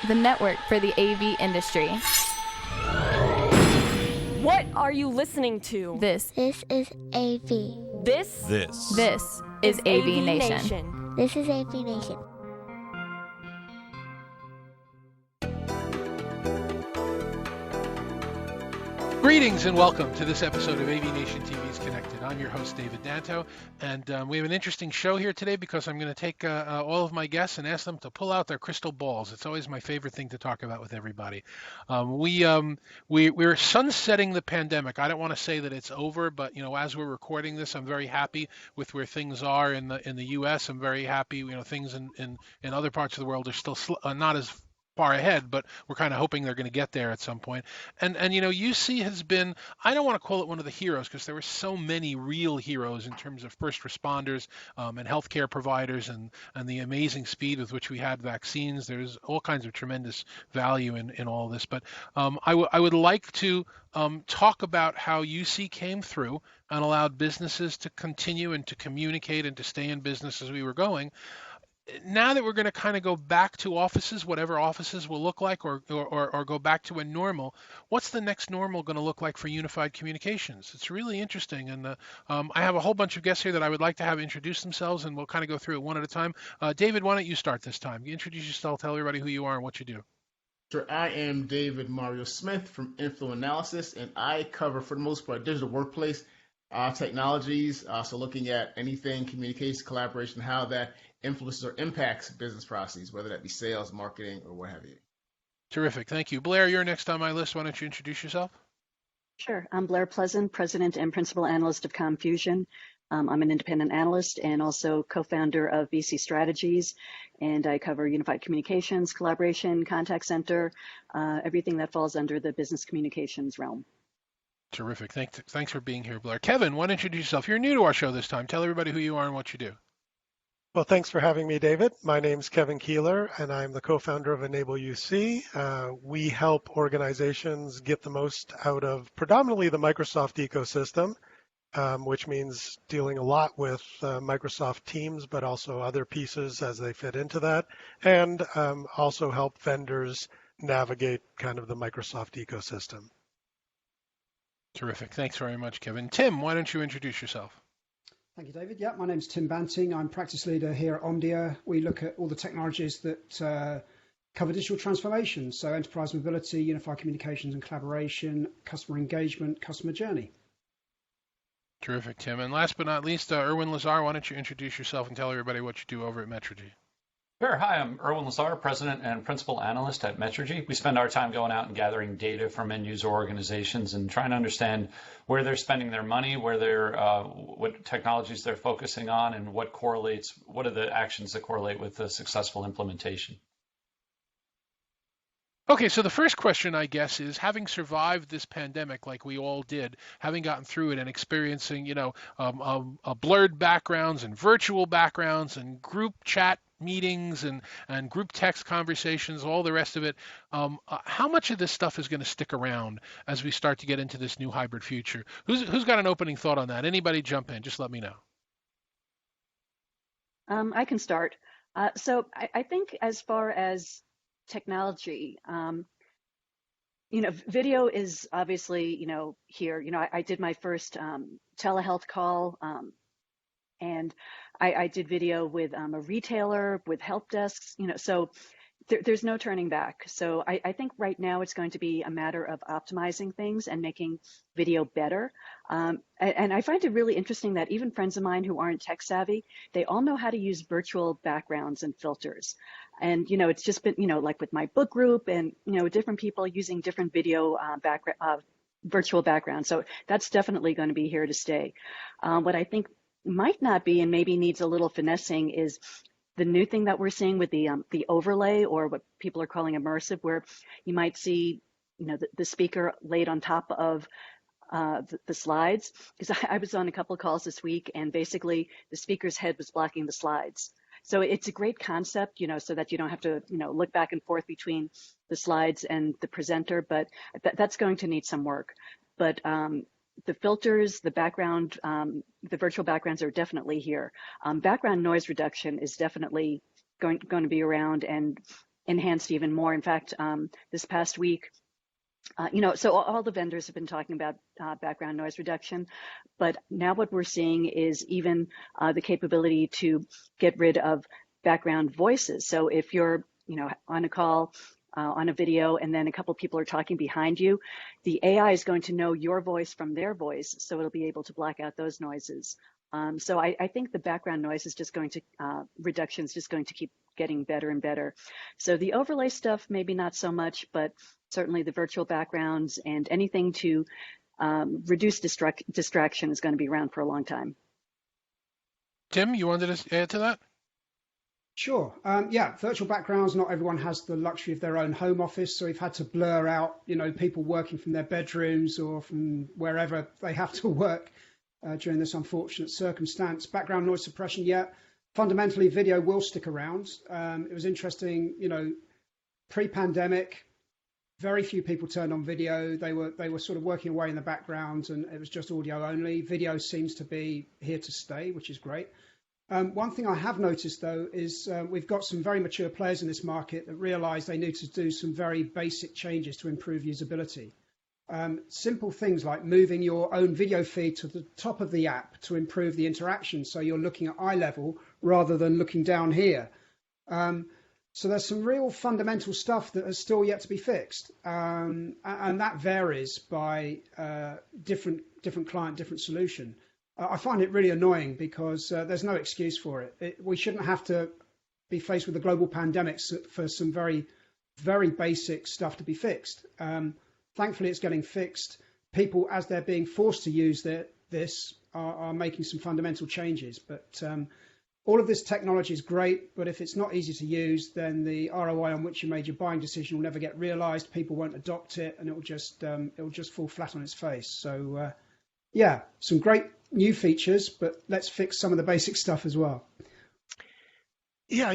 the network for the AV industry. What are you listening to? This is AV. This is AVNation. This is AVNation. Greetings and welcome to this episode of AVNation TV's Connected. I'm your host, David Danto, and we have an interesting show here today because I'm going to take all of my guests and ask them to pull out their crystal balls. It's always my favorite thing to talk about with everybody. We're sunsetting the pandemic. I don't want to say that it's over, but as we're recording this, I'm very happy with where things are in the U.S. I'm very happy. Things in other parts of the world are still not as far ahead, but we're kind of hoping they're going to get there at some point. And UC has been, I don't want to call it one of the heroes because there were so many real heroes in terms of first responders and healthcare providers and the amazing speed with which we had vaccines. There's all kinds of tremendous value in all this. But I would like to talk about how UC came through and allowed businesses to continue and to communicate and to stay in business as we were going. Now that we're going to kind of go back to offices, whatever offices will look like, or go back to a normal, what's the next normal going to look like for unified communications? It's really interesting. And I have a whole bunch of guests here that I would like to have introduce themselves, and we'll kind of go through it one at a time. David, why don't you start this time? Introduce yourself, tell everybody who you are and what you do. Sure. I am David Mario Smith from Info Analysis, and I cover, for the most part, digital workplace technologies. So looking at anything, communication, collaboration, how that influences or impacts business processes, whether that be sales, marketing, or what have you. Terrific. Thank you. Blair, you're next on my list. Why don't you introduce yourself? Sure. I'm Blair Pleasant, President and Principal Analyst of ComFusion. I'm an independent analyst and also co-founder of VC Strategies, and I cover unified communications, collaboration, contact center, everything that falls under the business communications realm. Terrific. Thanks for being here, Blair. Kevin, why don't you introduce yourself? You're new to our show this time. Tell everybody who you are and what you do. Well, thanks for having me, David. My name's Kevin Keeler, and I'm the co-founder of Enable UC. We help organizations get the most out of predominantly the Microsoft ecosystem, which means dealing a lot with Microsoft Teams, but also other pieces as they fit into that, and also help vendors navigate kind of the Microsoft ecosystem. Terrific. Thanks very much, Kevin. Tim, why don't you introduce yourself? Thank you, David. Yeah, my name's Tim Banting. I'm practice leader here at Omdia. We look at all the technologies that cover digital transformation, so enterprise mobility, unified communications and collaboration, customer engagement, customer journey. Terrific, Tim. And last but not least, Erwin Lazar, why don't you introduce yourself and tell everybody what you do over at Metrigy? Sure. Hi, I'm Erwin Lazar, President and Principal Analyst at Metrigy. We spend our time going out and gathering data from end user organizations and trying to understand where they're spending their money, what technologies they're focusing on, and what are the actions that correlate with the successful implementation. Okay, so the first question, I guess, is having survived this pandemic like we all did, having gotten through it and experiencing, blurred backgrounds and virtual backgrounds and group chat meetings and group text conversations, all the rest of it. How much of this stuff is going to stick around as we start to get into this new hybrid future? Who's got an opening thought on that? Anybody jump in? Just let me know. I can start. So I think as far as technology, video is obviously, here. I did my first telehealth call, and I did video with a retailer, with help desks, so there's no turning back. So I think right now it's going to be a matter of optimizing things and making video better. And I find it really interesting that even friends of mine who aren't tech savvy, they all know how to use virtual backgrounds and filters. And, it's just been, like with my book group and, different people using different video virtual backgrounds. So that's definitely going to be here to stay. What I think might not be and maybe needs a little finessing is the new thing that we're seeing with the overlay, or what people are calling immersive, where you might see, the speaker laid on top of the slides. Because I was on a couple of calls this week, and basically the speaker's head was blocking the slides. So it's a great concept, so that you don't have to, look back and forth between the slides and the presenter, but that's going to need some work. But the filters, the background, the virtual backgrounds are definitely here. Background noise reduction is definitely going to be around, and enhanced even more. In fact, this past week, so all the vendors have been talking about background noise reduction, but now what we're seeing is even the capability to get rid of background voices. So if you're, on a call, on a video, and then a couple people are talking behind you, the AI is going to know your voice from their voice, so it'll be able to block out those noises. So I think the background noise is just going to, reduction is just going to keep getting better and better. So the overlay stuff, maybe not so much, but certainly the virtual backgrounds and anything to reduce distraction is going to be around for a long time. Tim, you wanted to add to that? Sure. Yeah, virtual backgrounds, not everyone has the luxury of their own home office, so we've had to blur out, people working from their bedrooms or from wherever they have to work during this unfortunate circumstance. Background noise suppression, yeah. Fundamentally, video will stick around. It was interesting, pre-pandemic, very few people turned on video. They were sort of working away in the background, and it was just audio only. Video seems to be here to stay, which is great. One thing I have noticed, though, is we've got some very mature players in this market that realize they need to do some very basic changes to improve usability. Simple things like moving your own video feed to the top of the app to improve the interaction, so you're looking at eye level rather than looking down here. So there's some real fundamental stuff that is still yet to be fixed, and that varies by different client, different solution. I find it really annoying because there's no excuse for it. We shouldn't have to be faced with a global pandemic for some very, very basic stuff to be fixed. Thankfully, it's getting fixed. People, as they're being forced to use this, are making some fundamental changes. But all of this technology is great, but if it's not easy to use, then the ROI on which you made your buying decision will never get realized. People won't adopt it, and it will just fall flat on its face. So, yeah, some great new features, but let's fix some of the basic stuff as well. Yeah,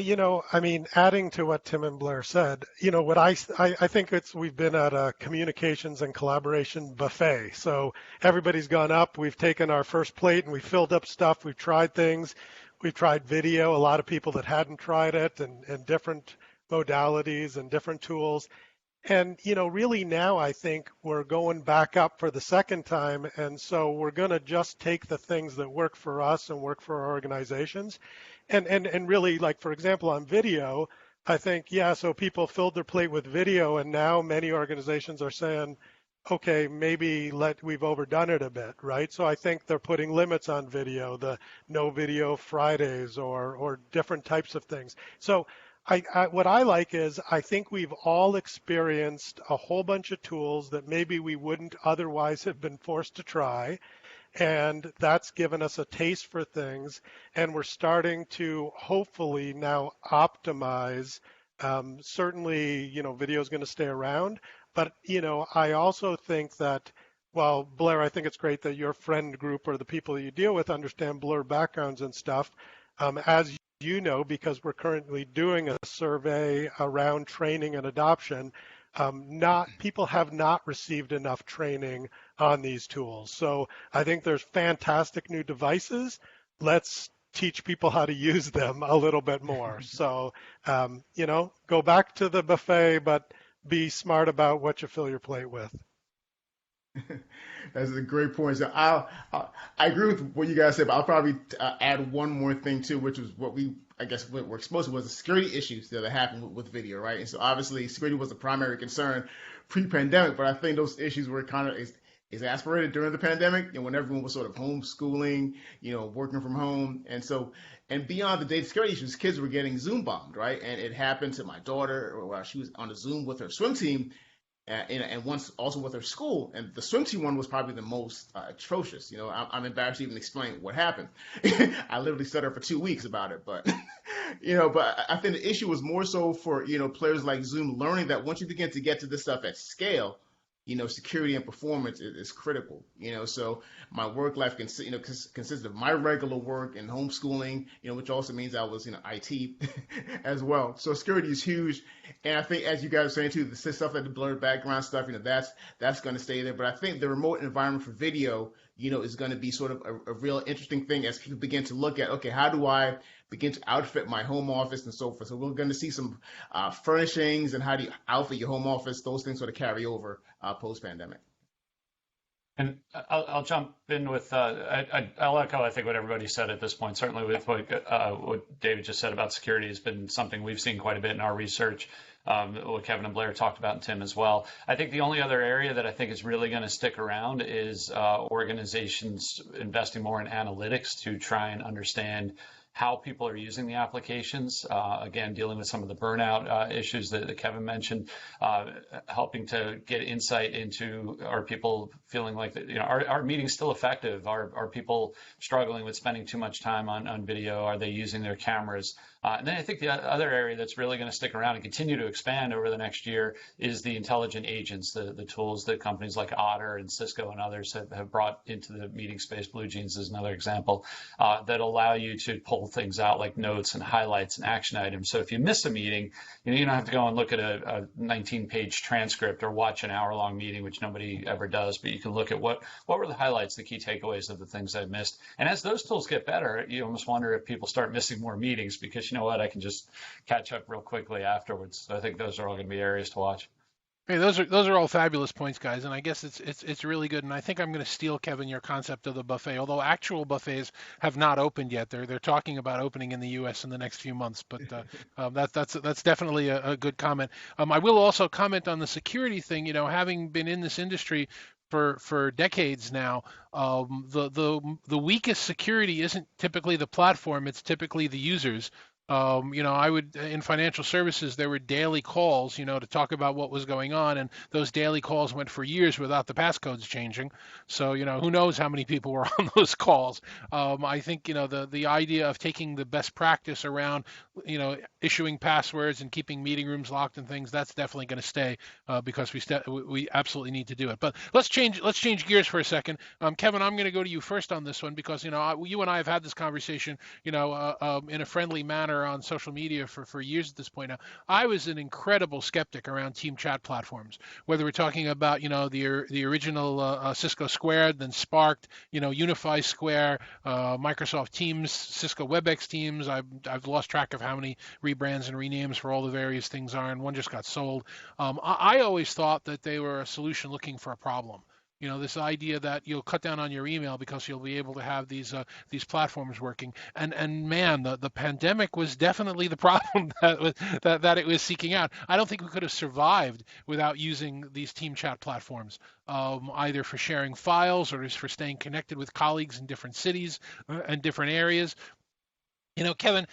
adding to what Tim and Blair said, what I think we've been at a communications and collaboration buffet. So everybody's gone up, we've taken our first plate and we filled up stuff, we've tried things, we've tried video, a lot of people that hadn't tried it, and different modalities and different tools. And, really now I think we're going back up for the second time. And so we're going to just take the things that work for us and work for our organizations. And really, like, for example, on video, I think, so people filled their plate with video, and now many organizations are saying, okay, maybe we've overdone it a bit, right? So I think they're putting limits on video, the no video Fridays or different types of things. So what I like is I think we've all experienced a whole bunch of tools that maybe we wouldn't otherwise have been forced to try. And that's given us a taste for things. And we're starting to hopefully now optimize. Certainly, video is going to stay around. But, I also think that, well, Blair, I think it's great that your friend group or the people that you deal with understand blurred backgrounds and stuff. As because we're currently doing a survey around training and adoption, people have not received enough training on these tools. So I think there's fantastic new devices. Let's teach people how to use them a little bit more. So, go back to the buffet, but be smart about what you fill your plate with. That's a great point. So I agree with what you guys said, but I'll probably add one more thing too, which was what we're exposed to was the security issues that happened with video, right? And so obviously security was a primary concern pre-pandemic, but I think those issues were kind of exacerbated during the pandemic, when everyone was sort of homeschooling, working from home, and beyond the data security issues, kids were getting Zoom bombed, right? And it happened to my daughter while she was on a Zoom with her swim team. And once also with her school, and the swim team one was probably the most atrocious. I'm embarrassed to even explain what happened. I literally stuttered for 2 weeks about it, but but I think the issue was more so for players like Zoom learning that once you begin to get to this stuff at scale, security and performance is critical. So my work life consists of my regular work and homeschooling, which also means I was, IT as well. So security is huge. And I think, as you guys are saying too, the stuff like the blurred background stuff, that's going to stay there. But I think the remote environment for video, is going to be sort of a real interesting thing as people begin to look at, okay, how do I begin to outfit my home office and so forth. So we're going to see some furnishings and how do you outfit your home office. Those things sort of carry over post-pandemic. And I'll jump in with, I'll echo, I think, what everybody said at this point. Certainly with what David just said about security has been something we've seen quite a bit in our research, what Kevin and Blair talked about, and Tim as well. I think the only other area that I think is really going to stick around is organizations investing more in analytics to try and understand how people are using the applications. Again, dealing with some of the burnout issues that Kevin mentioned, helping to get insight into, are people feeling like that, are meetings still effective? Are people struggling with spending too much time on video? Are they using their cameras? And then I think the other area that's really going to stick around and continue to expand over the next year is the intelligent agents, the tools that companies like Otter and Cisco and others have brought into the meeting space. Blue Jeans is another example that allow you to pull things out like notes and highlights and action items. So if you miss a meeting, you don't have to go and look at a 19-page transcript or watch an hour-long meeting, which nobody ever does, but you can look at what were the highlights, the key takeaways of the things I missed. And as those tools get better, you almost wonder if people start missing more meetings because you know what, I can just catch up real quickly afterwards. So I think those are all going to be areas to watch. Hey, those are all fabulous points, guys, and I guess it's really good. And I think I'm going to steal, Kevin, your concept of the buffet. Although actual buffets have not opened yet, they're talking about opening in the U.S. in the next few months. But that's definitely a good comment. I will also comment on the security thing. Having been in this industry for decades now, the weakest security isn't typically the platform; it's typically the users. I would, in financial services, there were daily calls, to talk about what was going on, and those daily calls went for years without the passcodes changing. So, who knows how many people were on those calls. I think, the idea of taking the best practice around, issuing passwords and keeping meeting rooms locked and things, that's definitely going to stay because we absolutely need to do it. But let's change gears for a second. Kevin, I'm going to go to you first on this one because, you and I have had this conversation, in a friendly manner on social media for years at this point now. I was an incredible skeptic around team chat platforms, whether we're talking about, the original Cisco Squared, then Sparked, Unify Square, Microsoft Teams, Cisco WebEx Teams. I've lost track of how many rebrands and renames for all the various things are, and one just got sold. I always thought that they were a solution looking for a problem. This idea that you'll cut down on your email because you'll be able to have these platforms working. And man, the pandemic was definitely the problem that it was seeking out. I don't think we could have survived without using these team chat platforms, either for sharing files or just for staying connected with colleagues in different cities and different areas. Kevin,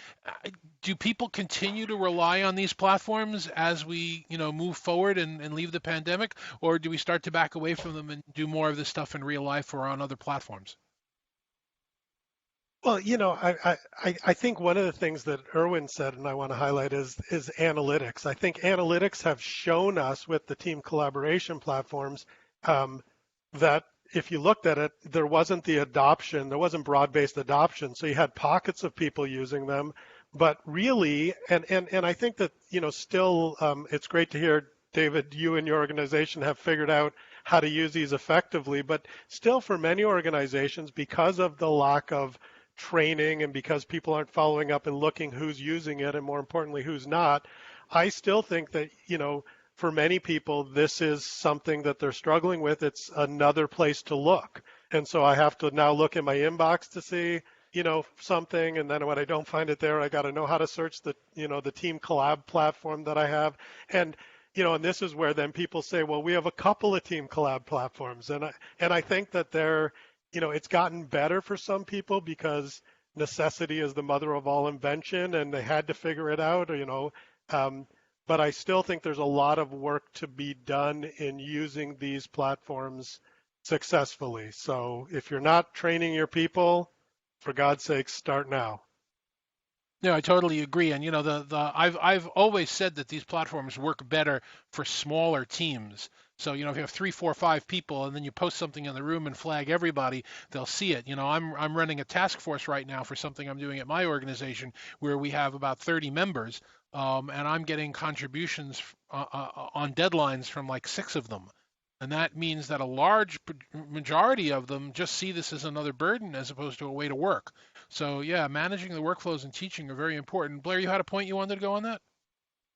do people continue to rely on these platforms as we, move forward and leave the pandemic, or do we start to back away from them and do more of this stuff in real life or on other platforms? Well, I think one of the things that Erwin said, and I want to highlight, is analytics. I think analytics have shown us with the team collaboration platforms that if you looked at it, there wasn't broad-based adoption. So you had pockets of people using them, but really, and I think that, still it's great to hear, David, you and your organization have figured out how to use these effectively, but still for many organizations, because of the lack of training and because people aren't following up and looking who's using it and more importantly, who's not, I still think that, for many people, this is something that they're struggling with. It's another place to look. And so I have to now look in my inbox to see, something. And then when I don't find it there, I got to know how to search the team collab platform that I have. And, and this is where then people say, well, we have a couple of team collab platforms. And I think that it's gotten better for some people because necessity is the mother of all invention and they had to figure it out, but I still think there's a lot of work to be done in using these platforms successfully. So if you're not training your people, for God's sake, start now. No, I totally agree. And I've always said that these platforms work better for smaller teams. So, if you have 3, 4, 5 people and then you post something in the room and flag everybody, they'll see it. I'm running a task force right now for something I'm doing at my organization where we have about 30 members, and I'm getting contributions on deadlines from like 6 of them. And that means that a large majority of them just see this as another burden as opposed to a way to work. So yeah, managing the workflows and teaching are very important. Blair, you had a point you wanted to go on that?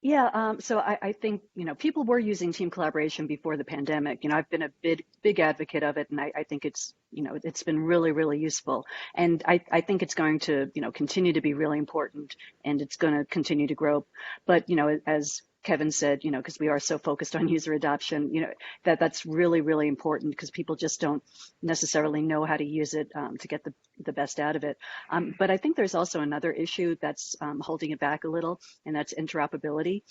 Yeah, so I think, people were using team collaboration before the pandemic. I've been a big advocate of it, and I think it's been really, really useful. And I think it's going to, continue to be really important, and it's going to continue to grow. But, as Kevin said, because we are so focused on user adoption, that's really, really important because people just don't necessarily know how to use it to get the best out of it. But I think there's also another issue that's holding it back a little, and that's interoperability.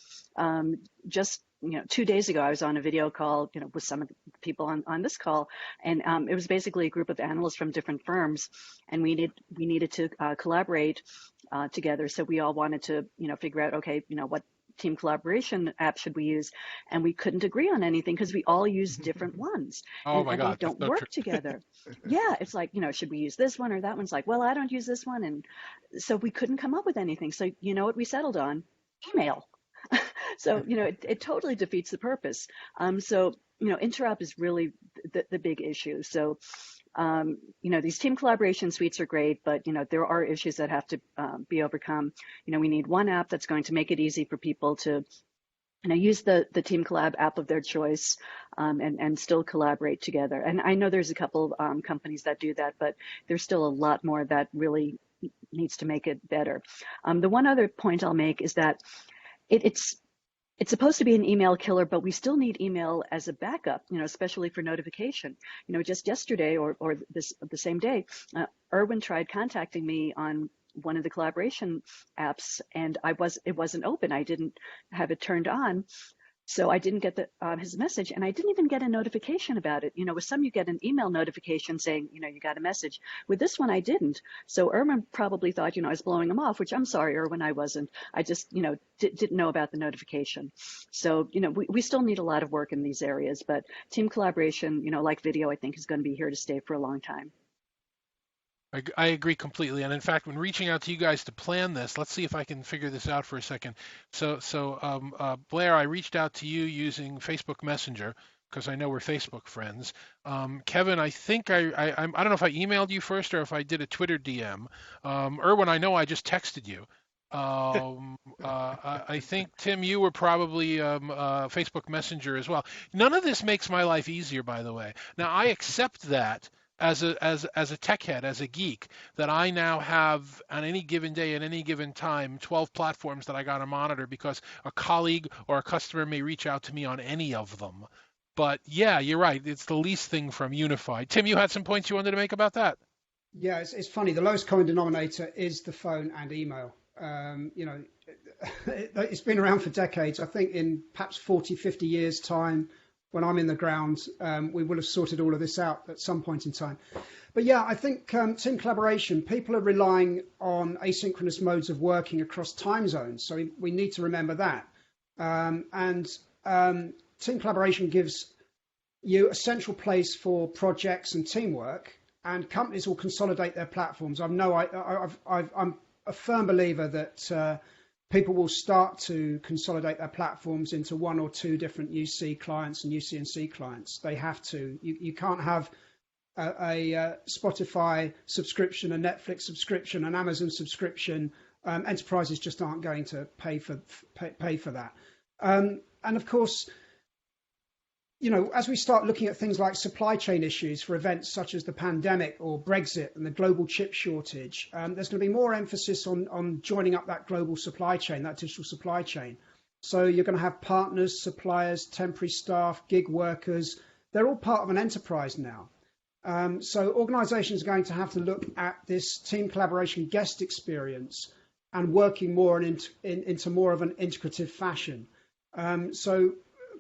Just 2 days ago, I was on a video call, with some of the people on this call, and it was basically a group of analysts from different firms, and we needed to collaborate together. So we all wanted to, figure out, okay, what team collaboration app should we use, and we couldn't agree on anything because we all use different ones. Oh and, my and God, they don't that's so work true. together. Yeah, it's like, should we use this one or that one's like, well, I don't use this one, and so we couldn't come up with anything. So what we settled on? Email. So it totally defeats the purpose. So interop is really the big issue. So these team collaboration suites are great, but there are issues that have to be overcome. We need one app that's going to make it easy for people to use the Team Collab app of their choice and still collaborate together. And I know there's a couple companies that do that, but there's still a lot more that really needs to make it better. The one other point I'll make is that it's supposed to be an email killer, but we still need email as a backup, especially for notification. Just yesterday or the same day, Erwin tried contacting me on one of the collaboration apps, and it wasn't open. I didn't have it turned on. So I didn't get his message, and I didn't even get a notification about it. With some, you get an email notification saying, you got a message. With this one, I didn't. So Erwin probably thought, I was blowing him off, which I'm sorry, Erwin, I wasn't. I just, didn't know about the notification. So, we still need a lot of work in these areas, but team collaboration, like video, I think is going to be here to stay for a long time. I agree completely. And in fact, when reaching out to you guys to plan this, let's see if I can figure this out for a second. So Blair, I reached out to you using Facebook Messenger because I know we're Facebook friends. Kevin, I think I don't know if I emailed you first or if I did a Twitter DM. Erwin, I know I just texted you. I think, Tim, you were probably Facebook Messenger as well. None of this makes my life easier, by the way. Now, I accept that as a tech head, as a geek, that I now have on any given day, at any given time, 12 platforms that I got to monitor because a colleague or a customer may reach out to me on any of them. But yeah, you're right. It's the least thing from unified. Tim, you had some points you wanted to make about that? Yeah, it's funny. The lowest common denominator is the phone and email. It's been around for decades. I think in perhaps 40, 50 years' time, when I'm in the ground, we will have sorted all of this out at some point in time. But yeah, I think team collaboration, people are relying on asynchronous modes of working across time zones. So we need to remember that. And team collaboration gives you a central place for projects and teamwork, and companies will consolidate their platforms. I'm a firm believer that people will start to consolidate their platforms into one or two different UC clients and UC&C clients. They have to. You can't have a Spotify subscription, a Netflix subscription, an Amazon subscription. Enterprises just aren't going to pay for that. And of course, as we start looking at things like supply chain issues for events such as the pandemic or Brexit and the global chip shortage, there's going to be more emphasis on joining up that global supply chain, that digital supply chain. So you're going to have partners, suppliers, temporary staff, gig workers. They're all part of an enterprise now. So organizations are going to have to look at this team collaboration guest experience and working more into more of an integrative fashion. So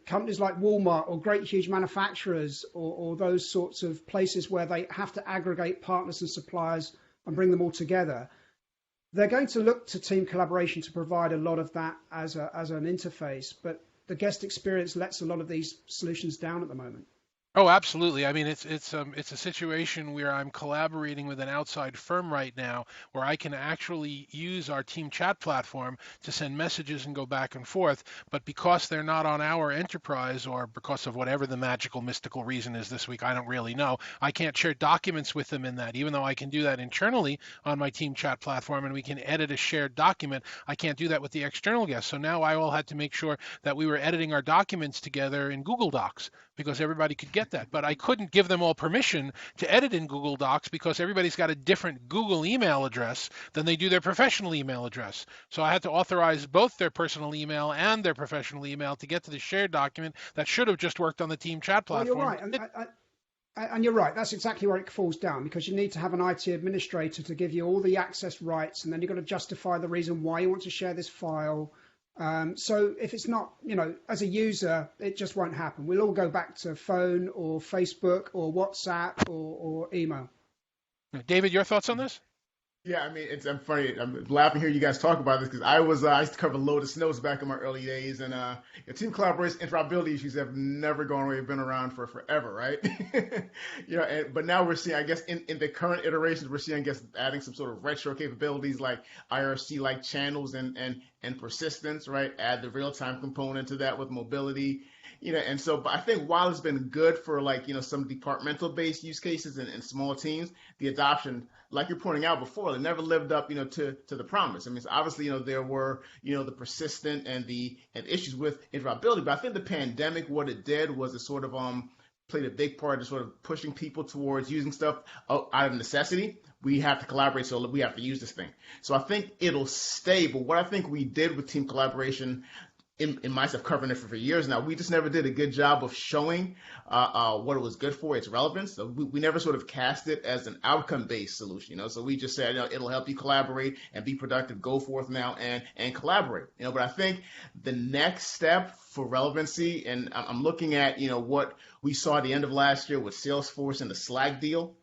companies like Walmart or great huge manufacturers or those sorts of places where they have to aggregate partners and suppliers and bring them all together, they're going to look to team collaboration to provide a lot of that as an interface. But the guest experience lets a lot of these solutions down at the moment. Oh, absolutely. I mean, it's a situation where I'm collaborating with an outside firm right now, where I can actually use our team chat platform to send messages and go back and forth. But because they're not on our enterprise, or because of whatever the magical, mystical reason is this week, I don't really know. I can't share documents with them in that, even though I can do that internally on my team chat platform, and we can edit a shared document. I can't do that with the external guests. So now I all had to make sure that we were editing our documents together in Google Docs, because everybody could get that. But I couldn't give them all permission to edit in Google Docs because everybody's got a different Google email address than they do their professional email address. So I had to authorize both their personal email and their professional email to get to the shared document that should have just worked on the team chat platform. Well, you're right. And you're right. That's exactly where it falls down, because you need to have an IT administrator to give you all the access rights, and then you've got to justify the reason why you want to share this file. So if it's not, as a user, it just won't happen. We'll all go back to phone or Facebook or WhatsApp or email. David, your thoughts on this? Yeah, I mean, I'm funny. I'm laughing hearing you guys talk about this because I used to cover a load of snows back in my early days, and team collaboration, interoperability issues have never gone away. Have been around for forever, right? But now we're seeing, I guess, in the current iterations, we're seeing, I guess, adding some sort of retro capabilities like IRC-like channels and persistence, right? Add the real-time component to that with mobility. And so, but I think while it's been good for some departmental-based use cases and small teams, the adoption, like you're pointing out before, it never lived up, to the promise. I mean, so obviously, there were, the persistent and issues with interoperability, but I think the pandemic, what it did was it sort of played a big part in sort of pushing people towards using stuff out of necessity. We have to collaborate, so we have to use this thing. So I think it'll stay. But what I think we did with team collaboration, in myself covering it for years now, we just never did a good job of showing what it was good for, its relevance. So we never sort of cast it as an outcome-based solution, So we just said, it'll help you collaborate and be productive, go forth now and collaborate, But I think the next step for relevancy, and I'm looking at, what we saw at the end of last year with Salesforce and the Slack deal.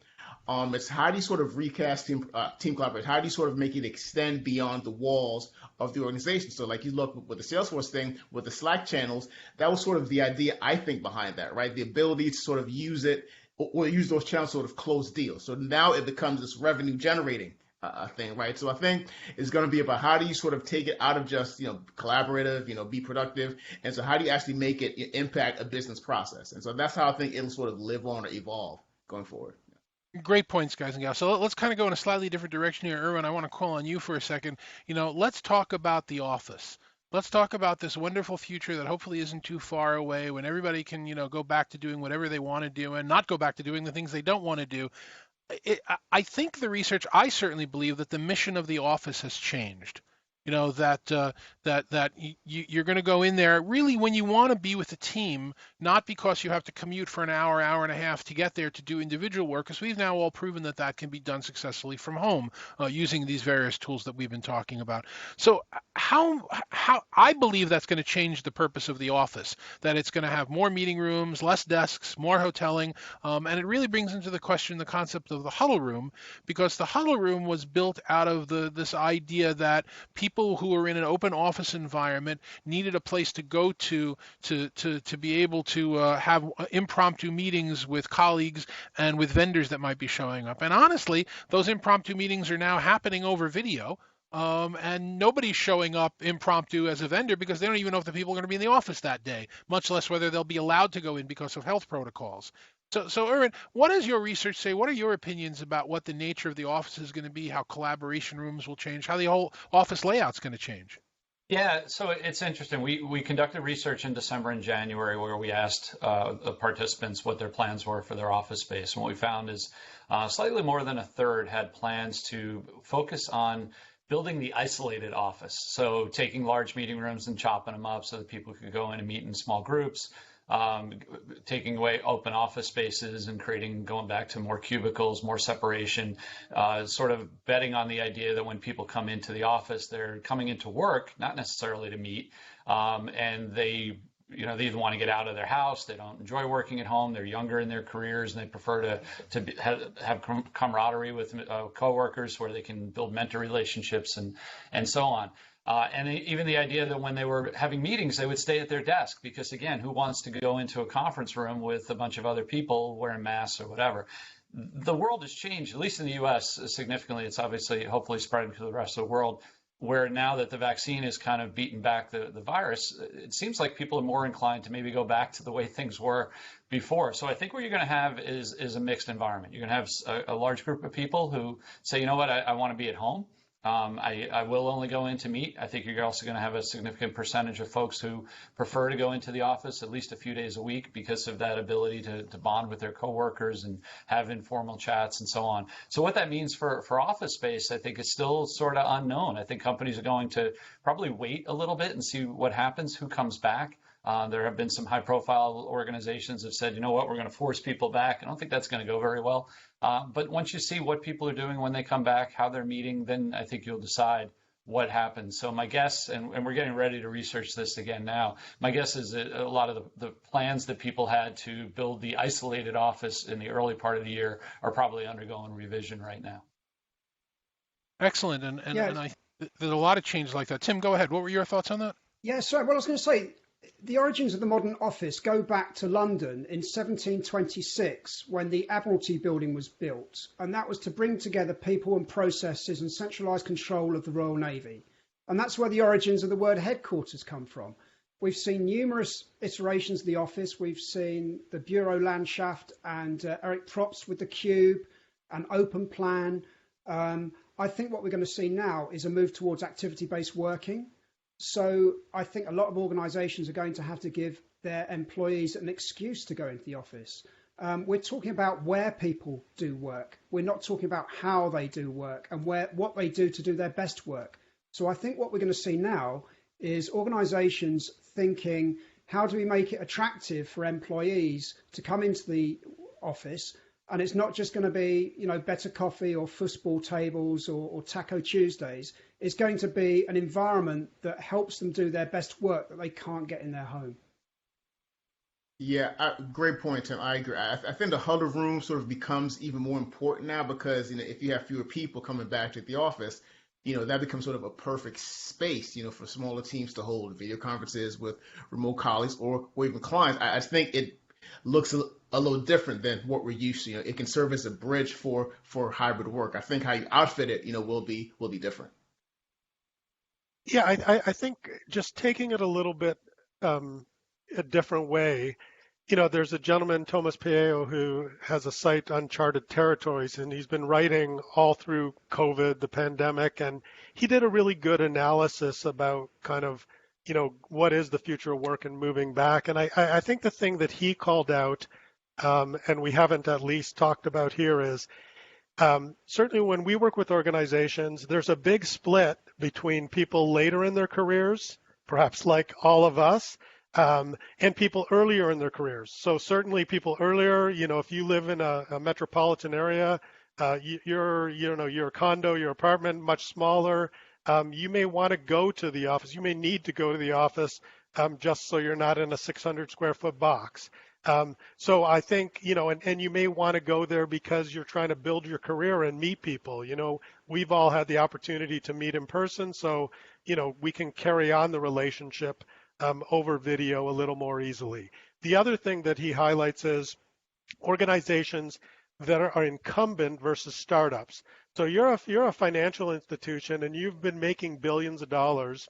It's how do you sort of recast team collaboration? How do you sort of make it extend beyond the walls of the organization? So like you look with the Salesforce thing, with the Slack channels, that was sort of the idea, I think, behind that, right? The ability to sort of use it or use those channels to sort of close deals. So now it becomes this revenue generating thing, right? So I think it's going to be about how do you sort of take it out of just, collaborative, be productive. And so how do you actually make it impact a business process? And so that's how I think it'll sort of live on or evolve going forward. Great points, guys and gals. So let's kind of go in a slightly different direction here. Erwin, I want to call on you for a second. Let's talk about the office. Let's talk about this wonderful future that hopefully isn't too far away, when everybody can, go back to doing whatever they want to do and not go back to doing the things they don't want to do. I think the research, I certainly believe that the mission of the office has changed. That you're going to go in there really when you want to be with the team, not because you have to commute for an hour and a half to get there to do individual work, because we've now all proven that can be done successfully from home using these various tools that we've been talking about. So how I believe that's going to change the purpose of the office, that it's going to have more meeting rooms, less desks, more hoteling, and it really brings into the question the concept of the huddle room, because the huddle room was built out of this idea that people who are in an open office environment needed a place to go to be able to have impromptu meetings with colleagues and with vendors that might be showing up. And honestly, those impromptu meetings are now happening over video. And nobody's showing up impromptu as a vendor because they don't even know if the people are going to be in the office that day, much less whether they'll be allowed to go in because of health protocols. So Erwin, what does your research say? What are your opinions about what the nature of the office is going to be, how collaboration rooms will change, how the whole office layout's going to change? Yeah, so it's interesting. We conducted research in December and January where we asked the participants what their plans were for their office space. And what we found is slightly more than a third had plans to focus on building the isolated office. So taking large meeting rooms and chopping them up so that people could go in and meet in small groups. Taking away open office spaces and going back to more cubicles, more separation, sort of betting on the idea that when people come into the office, they're coming into work, not necessarily to meet, and they either want to get out of their house, they don't enjoy working at home, they're younger in their careers, and they prefer to have camaraderie with coworkers where they can build mentor relationships and so on. And even the idea that when they were having meetings, they would stay at their desk because, again, who wants to go into a conference room with a bunch of other people wearing masks or whatever? The world has changed, at least in the U.S., significantly. It's obviously hopefully spreading to the rest of the world, where now that the vaccine has kind of beaten back the virus, it seems like people are more inclined to maybe go back to the way things were before. So I think what you're going to have is a mixed environment. You're going to have a large group of people who say, you know what, I want to be at home. I will only go in to meet. I think you're also going to have a significant percentage of folks who prefer to go into the office at least a few days a week because of that ability to bond with their coworkers and have informal chats and so on. So what that means for office space, I think, is still sort of unknown. I think companies are going to probably wait a little bit and see what happens, who comes back. There have been some high-profile organizations that have said, you know what, we're going to force people back. I don't think that's going to go very well. But once you see what people are doing when they come back, how they're meeting, then I think you'll decide what happens. So my guess, and we're getting ready to research this again now, my guess is that a lot of the plans that people had to build the isolated office in the early part of the year are probably undergoing revision right now. Excellent. And there's a lot of change like that. Tim, go ahead. What were your thoughts on that? Yeah, so what I was going to say, the origins of the modern office go back to London in 1726 when the Admiralty building was built, and that was to bring together people and processes and centralised control of the Royal Navy. And that's where the origins of the word headquarters come from. We've seen numerous iterations of the office. We've seen the Bureau Landschaft and Eric Propst with the Cube and Open Plan. I think what we're going to see now is a move towards activity-based working. So I think a lot of organisations are going to have to give their employees an excuse to go into the office. We're talking about where people do work. We're not talking about how they do work and what they do to do their best work. So I think what we're going to see now is organisations thinking, how do we make it attractive for employees to come into the office? And it's not just going to be, better coffee or foosball tables or Taco Tuesdays. It's going to be an environment that helps them do their best work that they can't get in their home. Yeah, great point, Tim. I agree. I think the huddle room sort of becomes even more important now because, if you have fewer people coming back to the office, that becomes sort of a perfect space, for smaller teams to hold video conferences with remote colleagues or even clients. I think it looks a little different than what we're used to. It can serve as a bridge for hybrid work. I think how you outfit it, will be different. Yeah, I think just taking it a little bit a different way. There's a gentleman, Thomas Paeo, who has a site, Uncharted Territories, and he's been writing all through COVID, the pandemic, and he did a really good analysis about kind of, what is the future of work and moving back. And I think the thing that he called out, and we haven't at least talked about here, is certainly when we work with organizations, there's a big split between people later in their careers, perhaps like all of us, and people earlier in their careers. So certainly people earlier, if you live in a metropolitan area, your condo, your apartment, much smaller, you may want to go to the office. You may need to go to the office just so you're not in a 600 square foot box. So I think, and you may want to go there because you're trying to build your career and meet people. We've all had the opportunity to meet in person, so, we can carry on the relationship over video a little more easily. The other thing that he highlights is organizations that are incumbent versus startups. So you're a financial institution and you've been making billions of dollars.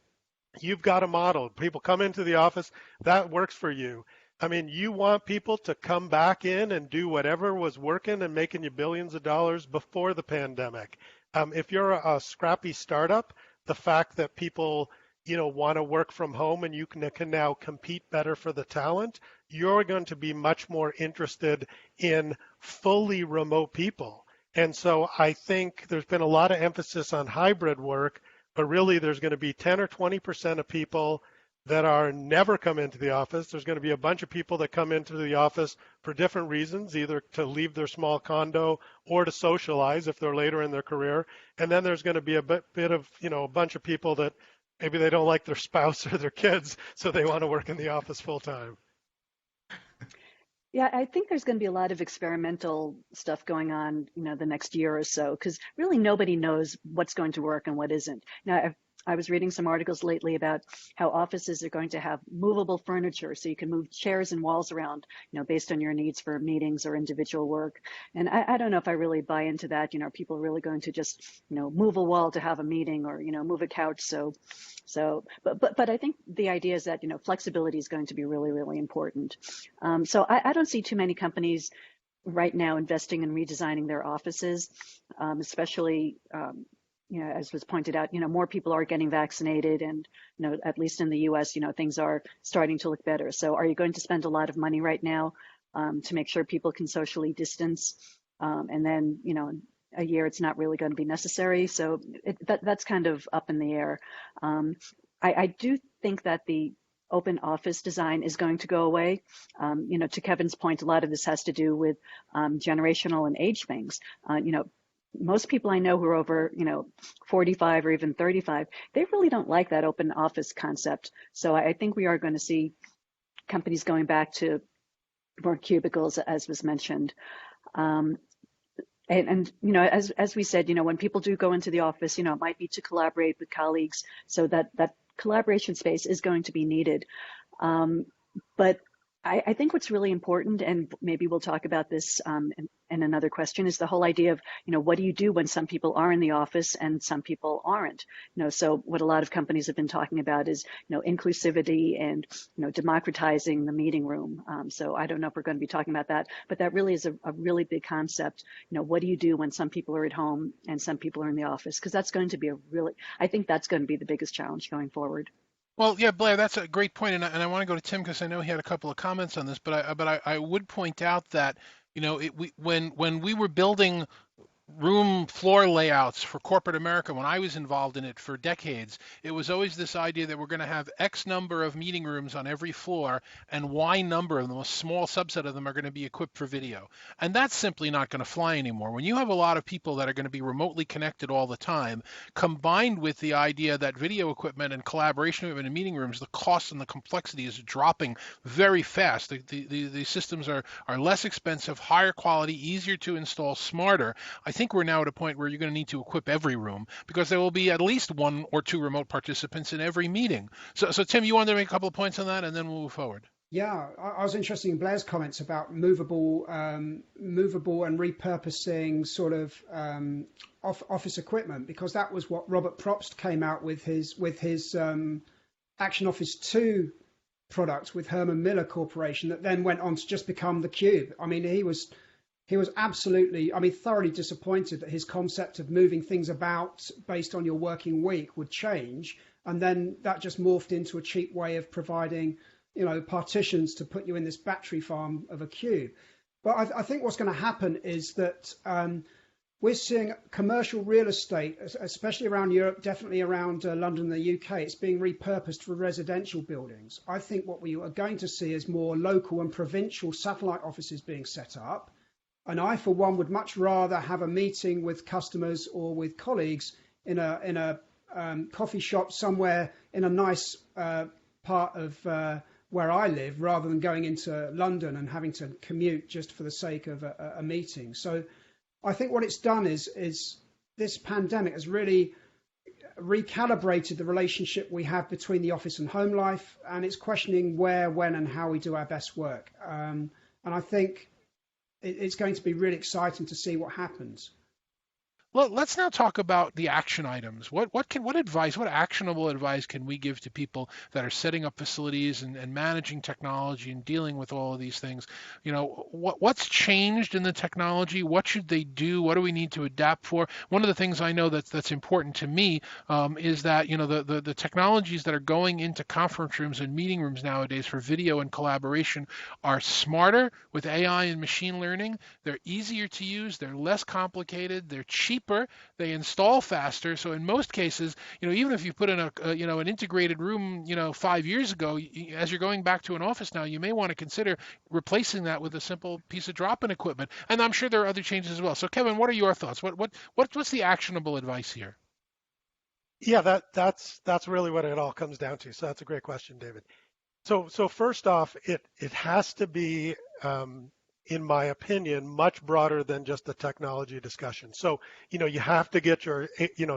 You've got a model. People come into the office, that works for you. I mean, you want people to come back in and do whatever was working and making you billions of dollars before the pandemic. If you're a scrappy startup, the fact that people want to work from home and you can now compete better for the talent, you're going to be much more interested in fully remote people. And so I think there's been a lot of emphasis on hybrid work, but really there's going to be 10 or 20% of people that are never come into the office. There's going to be a bunch of people that come into the office for different reasons, either to leave their small condo or to socialize if they're later in their career. And then there's going to be a bit of, a bunch of people that maybe they don't like their spouse or their kids, so they want to work in the office full time. Yeah, I think there's going to be a lot of experimental stuff going on, the next year or so, because really nobody knows what's going to work and what isn't. Now, I was reading some articles lately about how offices are going to have movable furniture, so you can move chairs and walls around, based on your needs for meetings or individual work. And I don't know if I really buy into that. Are people really going to just, move a wall to have a meeting, or, move a couch? But I think the idea is that, flexibility is going to be really, really important. So I don't see too many companies right now investing in redesigning their offices, especially, as was pointed out, more people are getting vaccinated, and, at least in the US, things are starting to look better. So are you going to spend a lot of money right now to make sure people can socially distance? And then, a year, it's not really going to be necessary. So that's kind of up in the air. I do think that the open office design is going to go away. To Kevin's point, a lot of this has to do with generational and age things. Most people I know who are over, 45 or even 35, they really don't like that open office concept. So I think we are going to see companies going back to more cubicles, as was mentioned. And as we said, when people do go into the office, it might be to collaborate with colleagues, so that collaboration space is going to be needed. But I think what's really important, and maybe we'll talk about this in another question, is the whole idea of, what do you do when some people are in the office and some people aren't? So what a lot of companies have been talking about is, inclusivity and, democratizing the meeting room. So I don't know if we're going to be talking about that, but that really is a really big concept. What do you do when some people are at home and some people are in the office? Because that's going to be I think that's going to be the biggest challenge going forward. Well, yeah, Blair, that's a great point, and I want to go to Tim because I know he had a couple of comments on this. But I would point out that when we were building room floor layouts for corporate America, when I was involved in it for decades, it was always this idea that we're going to have X number of meeting rooms on every floor, and Y number of them, a small subset of them, are going to be equipped for video. And that's simply not going to fly anymore. When you have a lot of people that are going to be remotely connected all the time, combined with the idea that video equipment and collaboration equipment in meeting rooms, the cost and the complexity is dropping very fast. The systems are less expensive, higher quality, easier to install, smarter. I think we're now at a point where you're going to need to equip every room, because there will be at least one or two remote participants in every meeting. So Tim, you wanted to make a couple of points on that, and then we'll move forward. Yeah, I was interested in Blair's comments about movable and repurposing sort of office equipment, because that was what Robert Probst came out with his Action Office 2 product with Herman Miller Corporation, that then went on to just become the Cube. I mean, he was absolutely, thoroughly disappointed that his concept of moving things about based on your working week would change. And then that just morphed into a cheap way of providing, partitions to put you in this battery farm of a cube. But I think what's going to happen is that we're seeing commercial real estate, especially around Europe, definitely around London and the UK, it's being repurposed for residential buildings. I think what we are going to see is more local and provincial satellite offices being set up. And I, for one, would much rather have a meeting with customers or with colleagues in a coffee shop somewhere in a nice part of where I live, rather than going into London and having to commute just for the sake of a meeting. So I think what it's done is this pandemic has really recalibrated the relationship we have between the office and home life, and it's questioning where, when, and how we do our best work. And I think it's going to be really exciting to see what happens. Well, let's now talk about the action items. What actionable advice can we give to people that are setting up facilities and managing technology and dealing with all of these things? What's changed in the technology? What should they do? What do we need to adapt for? One of the things I know that's important to me is that the technologies that are going into conference rooms and meeting rooms nowadays for video and collaboration are smarter with AI and machine learning. They're easier to use. They're less complicated. They're cheaper. They install faster. So in most cases, even if you put in an integrated room, 5 years ago, as you're going back to an office now, you may want to consider replacing that with a simple piece of drop-in equipment. And I'm sure there are other changes as well. So Kevin, what are your thoughts? What's the actionable advice here? Yeah, that's really what it all comes down to. So that's a great question, David. So first off, it has to be in my opinion, much broader than just a technology discussion. So, you have to get your,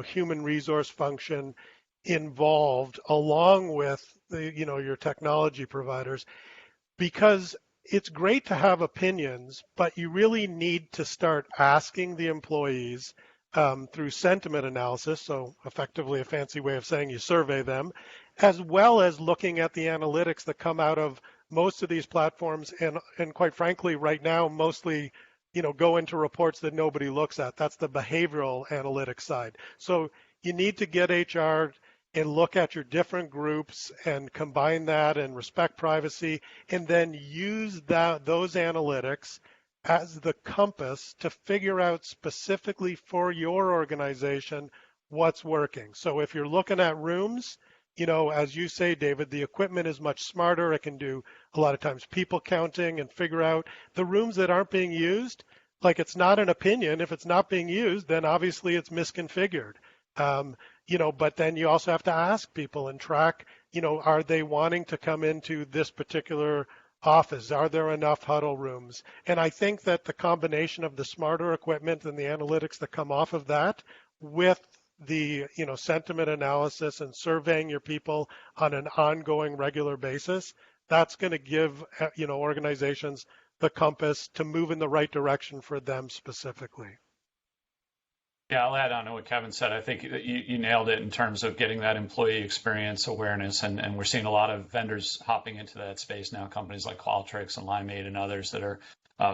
human resource function involved along with your technology providers, because it's great to have opinions, but you really need to start asking the employees through sentiment analysis, so effectively a fancy way of saying you survey them, as well as looking at the analytics that come out of most of these platforms, and quite frankly, right now, mostly go into reports that nobody looks at. That's the behavioral analytics side. So you need to get HR and look at your different groups and combine that and respect privacy, and then use those analytics as the compass to figure out specifically for your organization what's working. So if you're looking at rooms, as you say, David, the equipment is much smarter. It can do a lot of times people counting and figure out the rooms that aren't being used. Like, it's not an opinion. If it's not being used, then obviously it's misconfigured. But then you also have to ask people and track, are they wanting to come into this particular office? Are there enough huddle rooms? And I think that the combination of the smarter equipment and the analytics that come off of that with the, sentiment analysis and surveying your people on an ongoing regular basis, that's going to give, organizations the compass to move in the right direction for them specifically. Yeah, I'll add on to what Kevin said. I think that you nailed it in terms of getting that employee experience awareness, and we're seeing a lot of vendors hopping into that space now, companies like Qualtrics and Limeade and others that are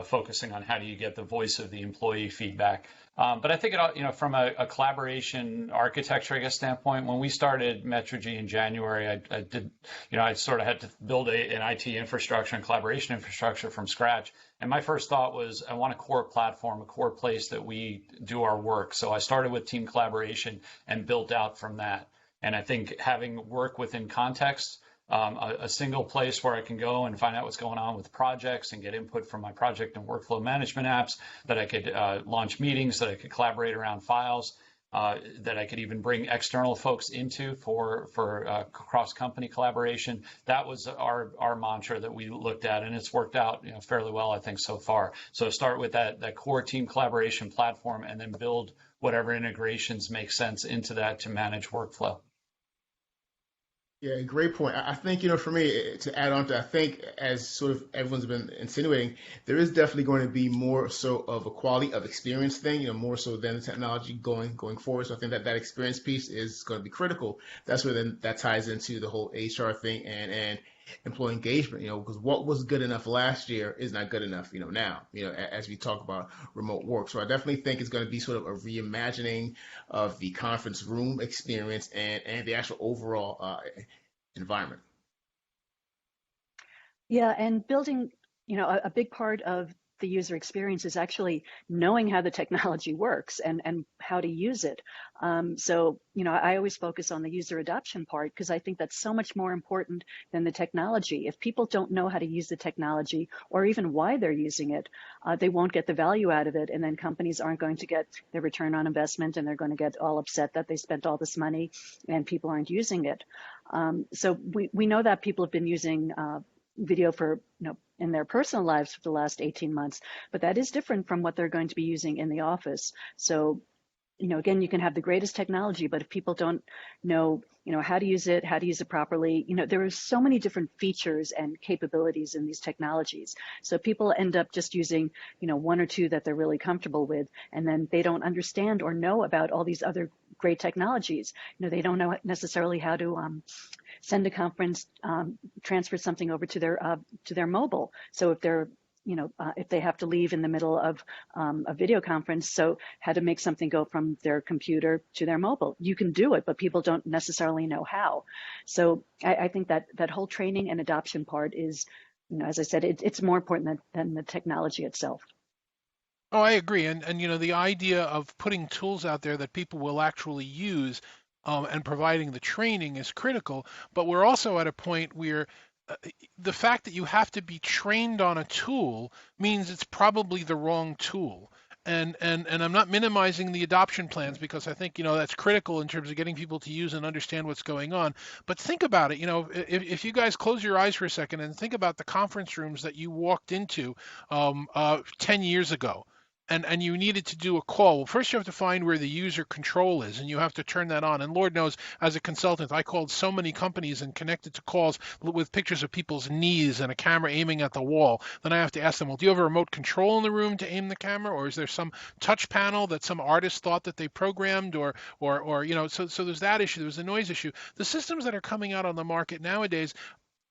focusing on how do you get the voice of the employee feedback. But I think from a collaboration architecture, I guess, standpoint, when we started Metrigy in January, I sort of had to build an IT infrastructure and collaboration infrastructure from scratch. And my first thought was, I want a core platform, a core place that we do our work. So I started with team collaboration and built out from that. And I think having work within context, a single place where I can go and find out what's going on with projects and get input from my project and workflow management apps, that I could launch meetings, that I could collaborate around files, that I could even bring external folks into for cross-company collaboration. That was our mantra that we looked at, and it's worked out fairly well, I think, so far. So start with that core team collaboration platform, and then build whatever integrations make sense into that to manage workflow. Yeah, great point. I think, for me, to add on to, I think as sort of everyone's been insinuating, there is definitely going to be more so of a quality of experience thing, more so than the technology going forward. So I think that experience piece is going to be critical. That's where then that ties into the whole HR thing and employee engagement, because what was good enough last year is not good enough, now, as we talk about remote work. So I definitely think it's going to be sort of a reimagining of the conference room experience and the actual overall environment. Yeah, and building, a big part of the user experience is actually knowing how the technology works and how to use it. So, I always focus on the user adoption part, because I think that's so much more important than the technology. If people don't know how to use the technology, or even why they're using it, they won't get the value out of it. And then companies aren't going to get their return on investment, and they're going to get all upset that they spent all this money and people aren't using it. So we know that people have been using video for, in their personal lives for the last 18 months, but that is different from what they're going to be using in the office. So, again, you can have the greatest technology, but if people don't know, how to use it properly, there are so many different features and capabilities in these technologies. So people end up just using, one or two that they're really comfortable with, and then they don't understand or know about all these other great technologies. They don't know necessarily how to send a conference, transfer something over to their mobile. So if they're if they have to leave in the middle of a video conference, so how to make something go from their computer to their mobile. You can do it, but people don't necessarily know how. So I think that whole training and adoption part is, as I said, it's more important than the technology itself. Oh, I agree. And the idea of putting tools out there that people will actually use and providing the training is critical. But we're also at a point where the fact that you have to be trained on a tool means it's probably the wrong tool. And I'm not minimizing the adoption plans, because I think, that's critical in terms of getting people to use and understand what's going on. But think about it, if you guys close your eyes for a second and think about the conference rooms that you walked into 10 years ago. and you needed to do a call. Well, first you have to find where the user control is, and you have to turn that on. And Lord knows, as a consultant, I called so many companies and connected to calls with pictures of people's knees and a camera aiming at the wall. Then I have to ask them, well, do you have a remote control in the room to aim the camera, or is there some touch panel that some artist thought that they programmed, or so there's that issue. There's a noise issue. The systems that are coming out on the market nowadays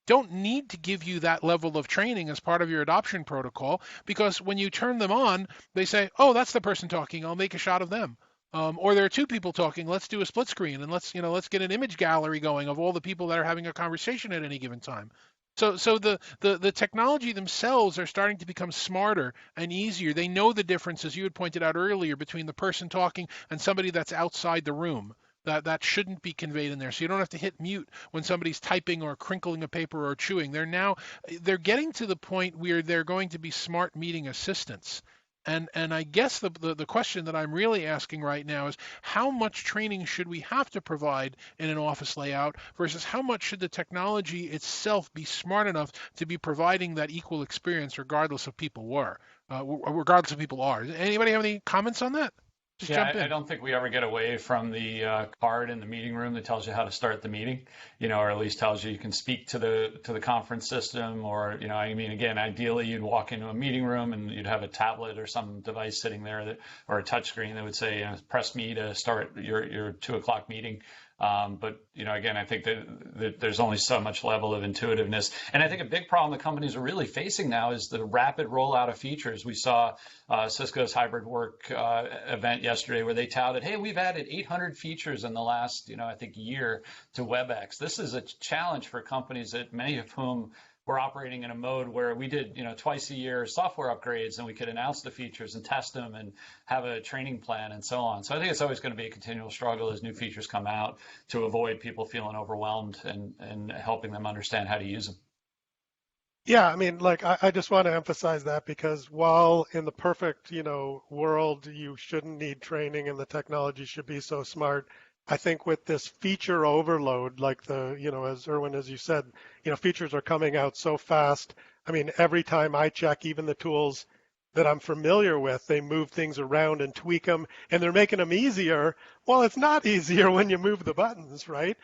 don't need to give you that level of training as part of your adoption protocol, because when you turn them on, they say, oh, that's the person talking, I'll make a shot of them. Or there are two people talking, let's do a split screen, and let's get an image gallery going of all the people that are having a conversation at any given time. So the technology themselves are starting to become smarter and easier. They know the difference, as you had pointed out earlier, between the person talking and somebody that's outside the room. That shouldn't be conveyed in there. So you don't have to hit mute when somebody's typing or crinkling a paper or chewing. They're getting to the point where they're going to be smart meeting assistants. And I guess the question that I'm really asking right now is, how much training should we have to provide in an office layout versus how much should the technology itself be smart enough to be providing that equal experience regardless of people are? Anybody have any comments on that? Just jump in. I don't think we ever get away from the card in the meeting room that tells you how to start the meeting, or at least tells you can speak to the conference system, or again, ideally you'd walk into a meeting room and you'd have a tablet or some device sitting there or a touch screen that would say, press me to start your 2:00 meeting. But again, I think that there's only so much level of intuitiveness. And I think a big problem the companies are really facing now is the rapid rollout of features. We saw Cisco's hybrid work event yesterday where they touted, hey, we've added 800 features in the last, I think, year to WebEx. This is a challenge for companies that many of whom we're operating in a mode where we did, twice a year software upgrades, and we could announce the features and test them and have a training plan and so on. So I think it's always going to be a continual struggle as new features come out to avoid people feeling overwhelmed and helping them understand how to use them. Yeah, I just want to emphasize that, because while in the perfect, world, you shouldn't need training and the technology should be so smart, I think with this feature overload, like as Erwin, as you said, features are coming out so fast. Every time I check, even the tools that I'm familiar with, they move things around and tweak them, and they're making them easier. Well, it's not easier when you move the buttons, right?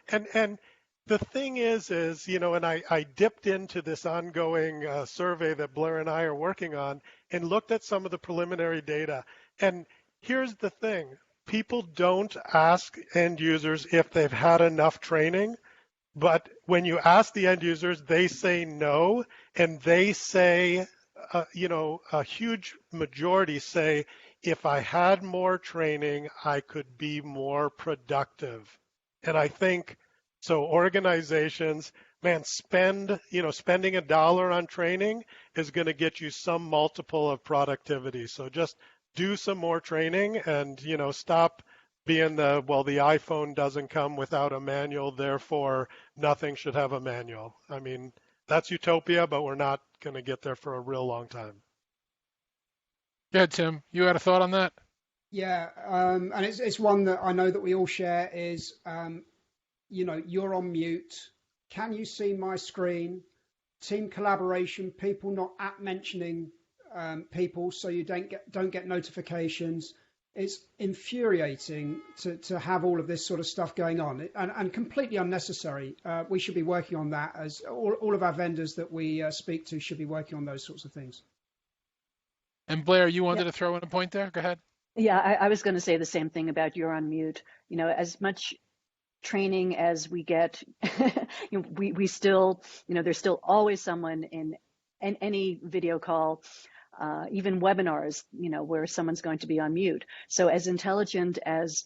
And the thing is, and I dipped into this ongoing survey that Blair and I are working on and looked at some of the preliminary data. And here's the thing. People don't ask end users if they've had enough training, but when you ask the end users, they say no, and they say, a huge majority say, if I had more training, I could be more productive. And I think, so organizations, spending $1 on training is going to get you some multiple of productivity. So just do some more training and, stop being the iPhone doesn't come without a manual, therefore nothing should have a manual. That's utopia, but we're not going to get there for a real long time. Yeah, Tim, you had a thought on that? Yeah, and it's one that I know that we all share is, you're on mute. Can you see my screen? Team collaboration, people not mentioning people, so you don't get notifications. It's infuriating to have all of this sort of stuff going on, and completely unnecessary. We should be working on that, as all of our vendors that we speak to should be working on those sorts of things. And Blair, you wanted to throw in a point there? Go ahead. Yeah, I was going to say the same thing about you're on mute. As much training as we get, we still, there's still always someone in any video call, even webinars, where someone's going to be on mute. So as intelligent as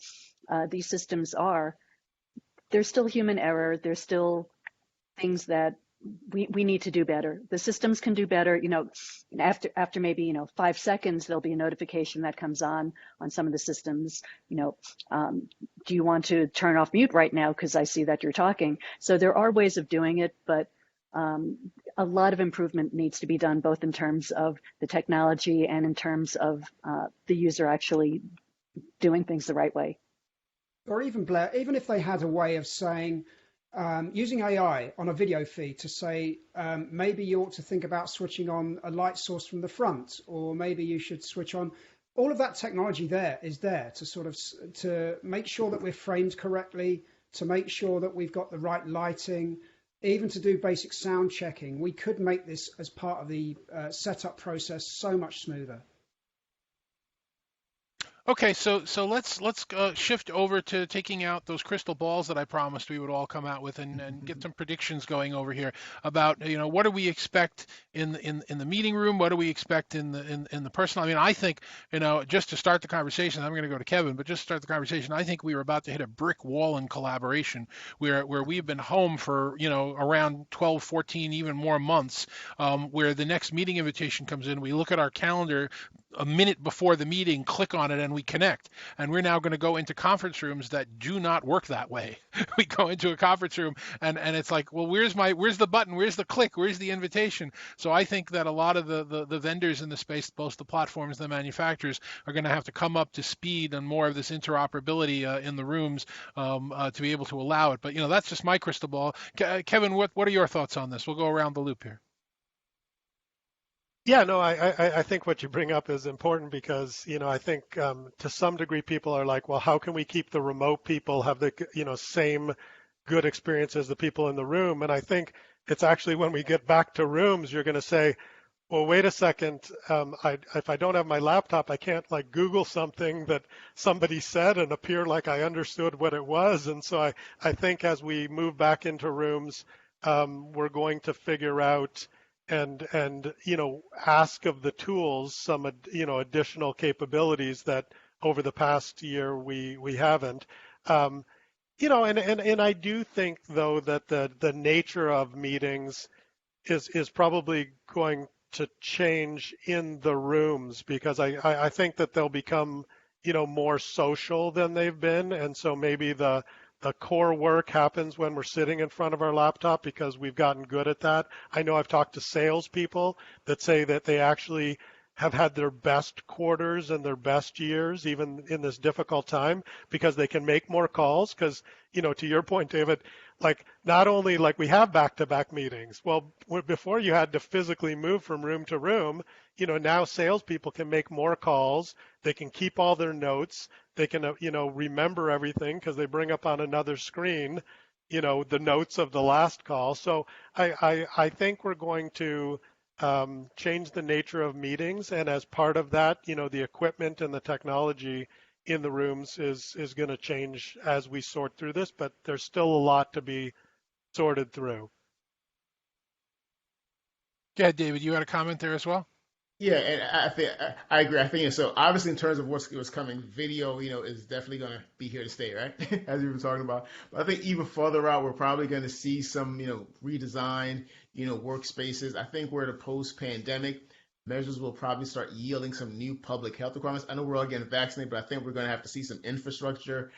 these systems are, there's still human error. There's still things that we need to do better. The systems can do better. After maybe 5 seconds, there'll be a notification that comes on some of the systems. Do you want to turn off mute right now because I see that you're talking? So there are ways of doing it, but a lot of improvement needs to be done, both in terms of the technology and in terms of the user actually doing things the right way. Or even, Blair, even if they had a way of saying, using AI on a video feed to say, maybe you ought to think about switching on a light source from the front, or maybe you should switch on. All of that technology is there to sort of to make sure that we're framed correctly, to make sure that we've got the right lighting, even to do basic sound checking. We could make this as part of the setup process so much smoother. Okay, so let's shift over to taking out those crystal balls that I promised we would all come out with, and get some predictions going over here about, what do we expect in the meeting room, what do we expect in the personal. I mean, I think, just to start the conversation, I'm going to go to Kevin, but just to start the conversation, I think we were about to hit a brick wall in collaboration where we've been home for around 12, 14, even more months, where the next meeting invitation comes in, we look at our calendar a minute before the meeting, click on it, and we connect. And we're now going to go into conference rooms that do not work that way. We go into a conference room and it's like, well, where's the button? Where's the click? Where's the invitation? So I think that a lot of the vendors in the space, both the platforms and the manufacturers, are going to have to come up to speed on more of this interoperability in the rooms to be able to allow it. But, that's just my crystal ball. Kevin, what are your thoughts on this? We'll go around the loop here. Yeah, no, I think what you bring up is important because, I think to some degree people are like, well, how can we keep the remote people have the, same good experience as the people in the room? And I think it's actually when we get back to rooms, you're going to say, well, wait a second, if I don't have my laptop, I can't like Google something that somebody said and appear like I understood what it was. And so I think as we move back into rooms, we're going to figure out and ask of the tools some additional capabilities that over the past year we haven't. And I do think though that the nature of meetings is probably going to change in the rooms because I think that they'll become more social than they've been, and so maybe the core work happens when we're sitting in front of our laptop because we've gotten good at that. I know I've talked to salespeople that say that they actually have had their best quarters and their best years, even in this difficult time, because they can make more calls. Because, to your point, David, like not only like we have back-to-back meetings. Well, before you had to physically move from room to room, now salespeople can make more calls. They can keep all their notes. They can, remember everything because they bring up on another screen, the notes of the last call. So I think we're going to change the nature of meetings, and as part of that, the equipment and the technology in the rooms is going to change as we sort through this, but there's still a lot to be sorted through. Yeah, David, you had a comment there as well? Yeah, and I agree. I think so. Obviously, in terms of what's coming, video, is definitely going to be here to stay, right? As we were talking about. But I think even further out, we're probably going to see some, redesigned, workspaces. I think we're at a post-pandemic. Measures will probably start yielding some new public health requirements. I know we're all getting vaccinated, but I think we're going to have to see some infrastructure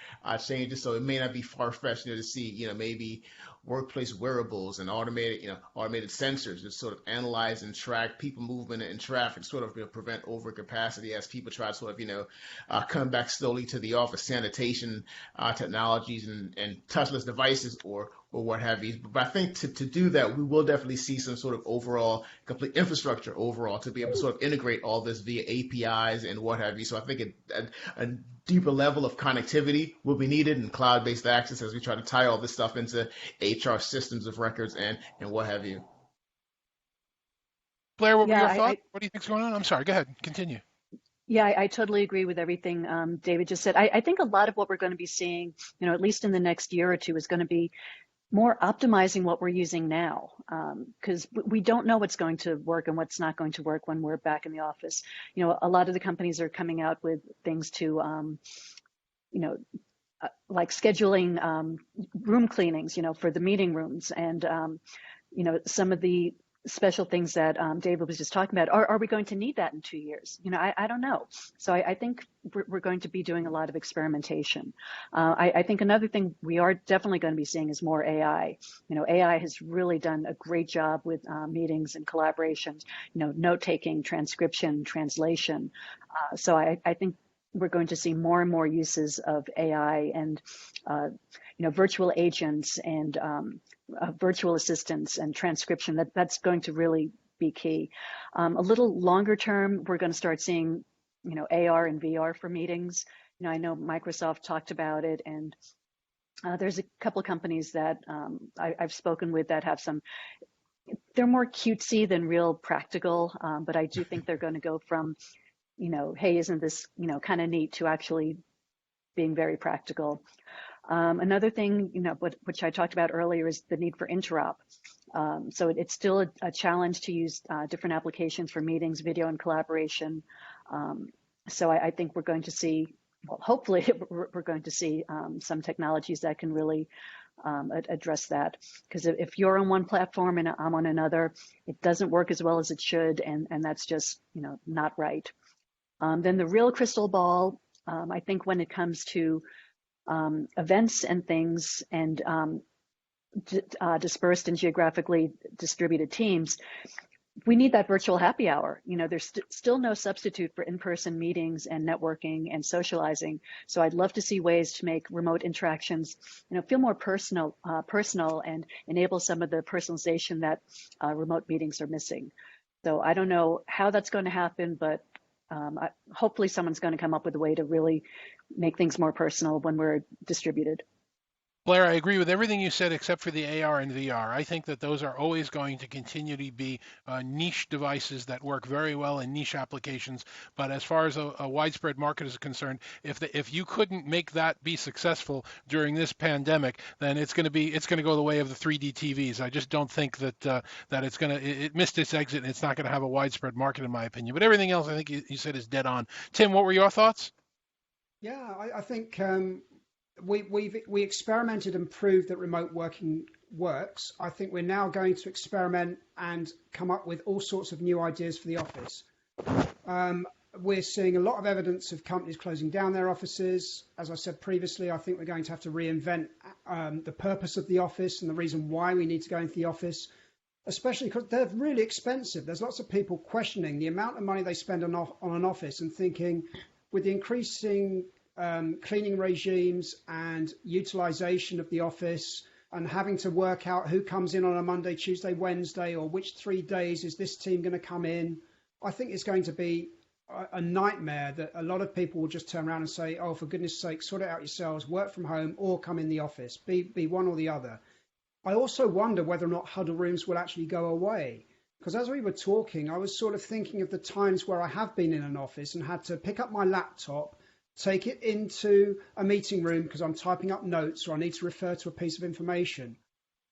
changes. So it may not be far-fetched, to see, maybe workplace wearables and automated sensors that sort of analyze and track people movement and traffic, sort of prevent overcapacity as people try to sort of, come back slowly to the office. Sanitation technologies and touchless devices or what have you. But I think to do that, we will definitely see some sort of overall complete infrastructure overall to be able to sort of integrate all this via APIs and what have you. So I think a deeper level of connectivity will be needed and cloud-based access as we try to tie all this stuff into HR systems of records and what have you. Blair, what were your thoughts? What do you think's going on? I'm sorry. Go ahead. Continue. Yeah, I totally agree with everything David just said. I think a lot of what we're going to be seeing, at least in the next year or two, is going to be more optimizing what we're using now, because we don't know what's going to work and what's not going to work when we're back in the office. A lot of the companies are coming out with things to, like scheduling room cleanings, for the meeting rooms, and some of the special things that David was just talking about. Are we going to need that in 2 years? I don't know. So I think we're going to be doing a lot of experimentation. I think another thing we are definitely going to be seeing is more AI. AI has really done a great job with meetings and collaborations, note-taking, transcription, translation. So I think we're going to see more and more uses of AI, and virtual agents and virtual assistants and transcription. That's going to really be key. A little longer term, we're going to start seeing, AR and VR for meetings. I know Microsoft talked about it, and there's a couple of companies that I've spoken with that have some. They're more cutesy than real practical, but I do think they're going to go from, hey, isn't this, kind of neat, to actually being very practical. Another thing, which I talked about earlier, is the need for interop. So it's still a challenge to use different applications for meetings, video, and collaboration. So I think we're going to see, well, hopefully we're going to see some technologies that can really address that. Because if you're on one platform and I'm on another, it doesn't work as well as it should, and that's just, not right. Then the real crystal ball, I think when it comes to events and things and dispersed and geographically distributed teams, we need that virtual happy hour. There's still no substitute for in-person meetings and networking and socializing. So I'd love to see ways to make remote interactions, feel more personal and enable some of the personalization that remote meetings are missing. So I don't know how that's going to happen, but hopefully someone's going to come up with a way to really make things more personal when we're distributed. Blair, I agree with everything you said except for the AR and VR. I think that those are always going to continue to be niche devices that work very well in niche applications. But as far as a widespread market is concerned, if you couldn't make that be successful during this pandemic, then it's going to go the way of the 3D TVs. I just don't think that it missed its exit, and it's not going to have a widespread market, in my opinion. But everything else, I think you said, is dead on. Tim, what were your thoughts? Yeah, I think we experimented and proved that remote working works. I think we're now going to experiment and come up with all sorts of new ideas for the office. We're seeing a lot of evidence of companies closing down their offices. As I said previously, I think we're going to have to reinvent the purpose of the office and the reason why we need to go into the office, especially because they're really expensive. There's lots of people questioning the amount of money they spend on an office and thinking, with the increasing cleaning regimes and utilization of the office and having to work out who comes in on a Monday, Tuesday, Wednesday, or which 3 days is this team going to come in, I think it's going to be a nightmare that a lot of people will just turn around and say, oh, for goodness sake, sort it out yourselves, work from home or come in the office, be one or the other. I also wonder whether or not huddle rooms will actually go away. Because as we were talking, I was sort of thinking of the times where I have been in an office and had to pick up my laptop, take it into a meeting room because I'm typing up notes or I need to refer to a piece of information.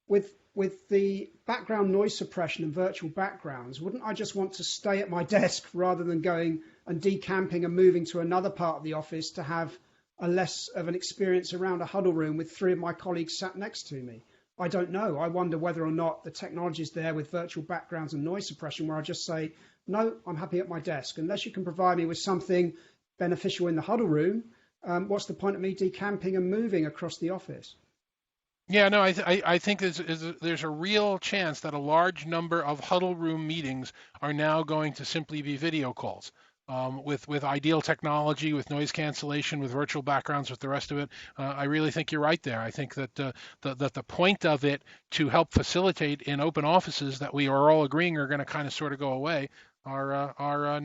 With the background noise suppression and virtual backgrounds, wouldn't I just want to stay at my desk rather than going and decamping and moving to another part of the office to have a less of an experience around a huddle room with 3 of my colleagues sat next to me? I don't know. I wonder whether or not the technology is there with virtual backgrounds and noise suppression where I just say, no, I'm happy at my desk. Unless you can provide me with something beneficial in the huddle room, what's the point of me decamping and moving across the office? Yeah, no, I think there's a real chance that a large number of huddle room meetings are now going to simply be video calls. With ideal technology, with noise cancellation, with virtual backgrounds, with the rest of it, I really think you're right there. I think that the point of it to help facilitate in open offices that we are all agreeing are going to kind of sort of go away are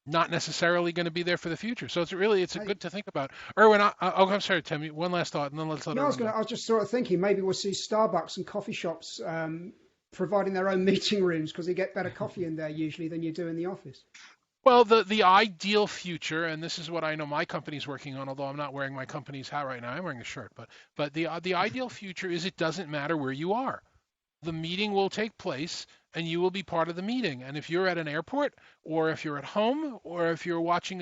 not necessarily going to be there for the future. So it's good to think about. Erwin, I'm sorry, Tim. One last thought, and then let's let Erwin. I was just sort of thinking maybe we'll see Starbucks and coffee shops providing their own meeting rooms because you get better coffee in there usually than you do in the office. Well, the ideal future, and this is what I know my company's working on, although I'm not wearing my company's hat right now. I'm wearing a shirt, but the ideal future is it doesn't matter where you are. The meeting will take place and you will be part of the meeting. And if you're at an airport, or if you're at home, or if you're watching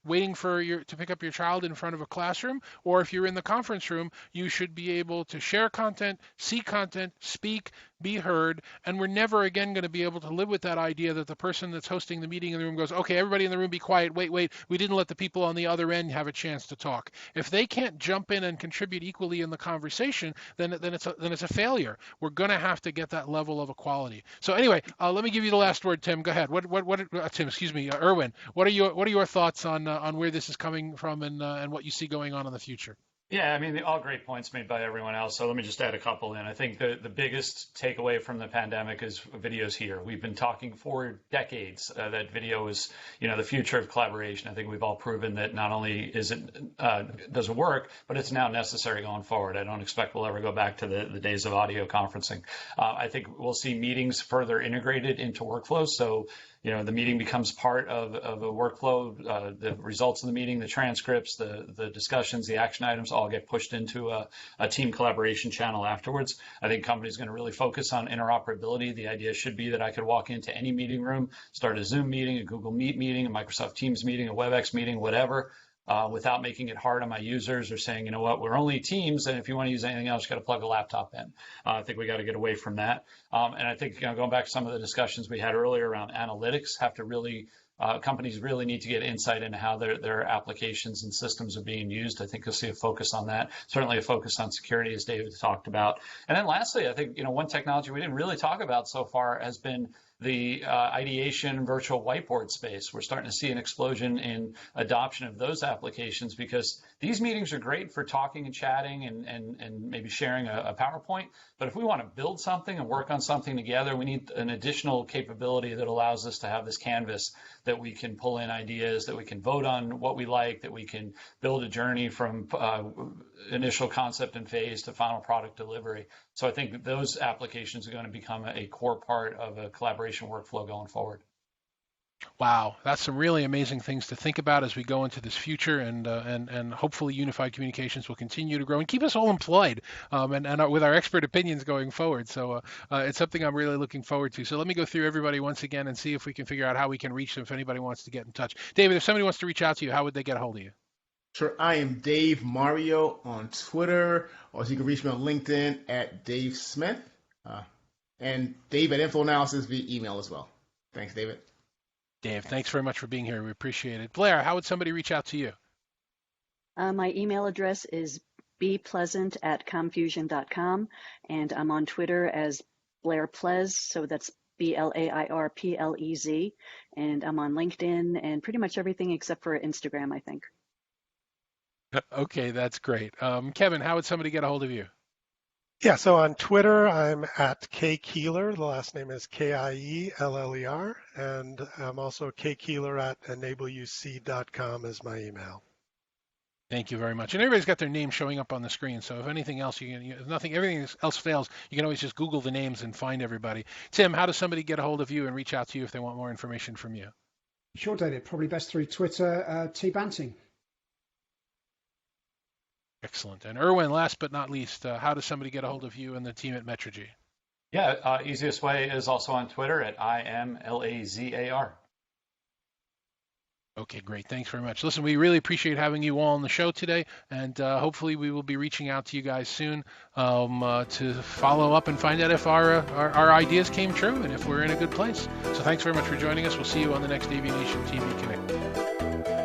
waiting to pick up your child in front of a classroom, or if you're in the conference room, you should be able to share content, see content, speak, be heard. And we're never again going to be able to live with that idea that the person that's hosting the meeting in the room goes, okay, everybody in the room be quiet. Wait, we didn't let the people on the other end have a chance to talk. If they can't jump in and contribute equally in the conversation, then it's a failure. We're going to have to get that level of equality. So anyway, let me give you the last word, Tim. Go ahead. Tim? Excuse me, Erwin. What are your thoughts on where this is coming from and what you see going on in the future? Yeah, I mean, all great points made by everyone else. So let me just add a couple in. I think the biggest takeaway from the pandemic is video's here. We've been talking for decades that video is, the future of collaboration. I think we've all proven that not only is it does it work, but it's now necessary going forward. I don't expect we'll ever go back to the days of audio conferencing. I think we'll see meetings further integrated into workflows. So the meeting becomes part of a workflow. The results of the meeting, the transcripts, the discussions, the action items all get pushed into a team collaboration channel afterwards. I think companies are going to really focus on interoperability. The idea should be that I could walk into any meeting room, start a Zoom meeting, a Google Meet meeting, a Microsoft Teams meeting, a WebEx meeting, whatever, without making it hard on my users or saying, we're only Teams, and if you want to use anything else, you got to plug a laptop in. I think we got to get away from that. And I think, going back to some of the discussions we had earlier around analytics, companies really need to get insight into how their applications and systems are being used. I think you'll see a focus on that. Certainly a focus on security, as David talked about. And then lastly, I think, one technology we didn't really talk about so far has been the ideation virtual whiteboard space. We're starting to see an explosion in adoption of those applications because these meetings are great for talking and chatting and maybe sharing a PowerPoint. But if we want to build something and work on something together, we need an additional capability that allows us to have this canvas that we can pull in ideas, that we can vote on what we like, that we can build a journey from initial concept and phase to final product delivery. So I think that those applications are going to become a core part of a collaboration workflow going forward. Wow, that's some really amazing things to think about as we go into this future, and hopefully unified communications will continue to grow and keep us all employed, and with our expert opinions going forward. So it's something I'm really looking forward to. So let me go through everybody once again and see if we can figure out how we can reach them if anybody wants to get in touch. David, if somebody wants to reach out to you, how would they get a hold of you? Sure, I am Dave Mario on Twitter, or you can reach me on LinkedIn at Dave Smith, and Dave at InfoAnalysis via email as well. Thanks, David. Dave, thanks very much for being here. We appreciate it. Blair, how would somebody reach out to you? My email address is bpleasant@comfusion.com, and I'm on Twitter as Blair Plez, so that's BLAIRPLEZ, and I'm on LinkedIn and pretty much everything except for Instagram, I think. Okay, that's great. Kevin, how would somebody get a hold of you? Yeah, so on Twitter, I'm at kkeeler. The last name is KIELLER, and I'm also kkeeler@enableuc.com is my email. Thank you very much. And everybody's got their name showing up on the screen. So if anything else, everything else fails, you can always just Google the names and find everybody. Tim, how does somebody get a hold of you and reach out to you if they want more information from you? Sure, David. Probably best through Twitter, T Banting. Excellent. And Erwin, last but not least, how does somebody get a hold of you and the team at Metrigy? Yeah, easiest way is also on Twitter at IMLAZAR. Okay, great. Thanks very much. Listen, we really appreciate having you all on the show today, and hopefully we will be reaching out to you guys soon to follow up and find out if our ideas came true and if we're in a good place. So thanks very much for joining us. We'll see you on the next AVNation TV Connect.